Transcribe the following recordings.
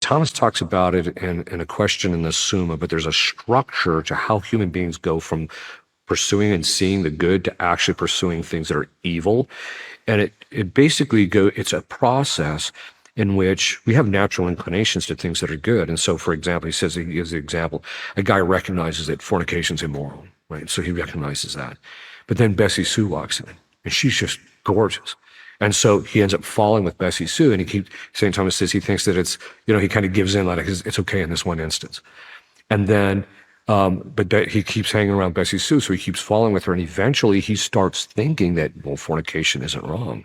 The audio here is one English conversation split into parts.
Thomas talks about it in a question in the Summa, but there's a structure to how human beings go from pursuing and seeing the good to actually pursuing things that are evil. And it basically it's a process in which we have natural inclinations to things that are good. And so, for example, he says, he gives the example, a guy recognizes that fornication is immoral, right? So he recognizes that. But then Bessie Sue walks in, and she's just gorgeous. And so he ends up falling with Bessie Sue, and St. Thomas says he thinks that it's, he kind of gives in, like it's okay in this one instance. And then, but he keeps hanging around Bessie Sue, so he keeps falling with her, and eventually he starts thinking that, well, fornication isn't wrong,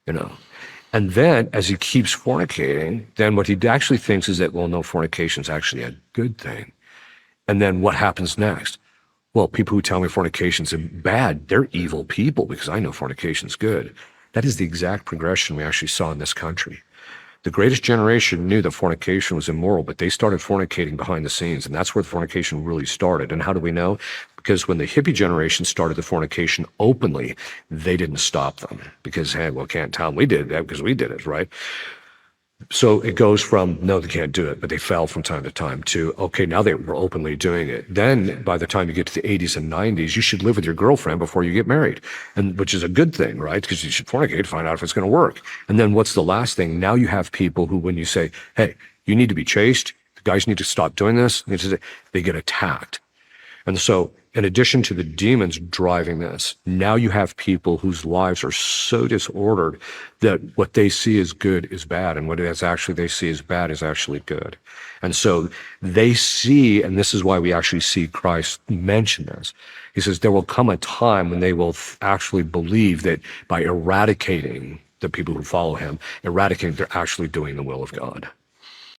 And then as he keeps fornicating, then what he actually thinks is that, well, no, fornication is actually a good thing. And then what happens next? Well, people who tell me fornication's bad, they're evil people because I know fornication's good. That is the exact progression we actually saw in this country. The greatest generation knew that fornication was immoral, but they started fornicating behind the scenes, and that's where fornication really started. And how do we know? Because when the hippie generation started the fornication openly, they didn't stop them because, hey, well, can't tell them we did that because we did it, right? So it goes from, no, they can't do it, but they fell from time to time, to, okay, now they were openly doing it. Then by the time you get to the 80s and 90s, you should live with your girlfriend before you get married, and which is a good thing, right? Because you should fornicate to find out if it's going to work. And then what's the last thing? Now you have people who, when you say, hey, you need to be chaste, the guys need to stop doing this, they get attacked. And so in addition to the demons driving this, now you have people whose lives are so disordered that what they see as good is bad, and what they see as bad is actually good. And so they see, and this is why we actually see Christ mention this. He says there will come a time when they will actually believe that by eradicating the people who follow him, they're actually doing the will of God.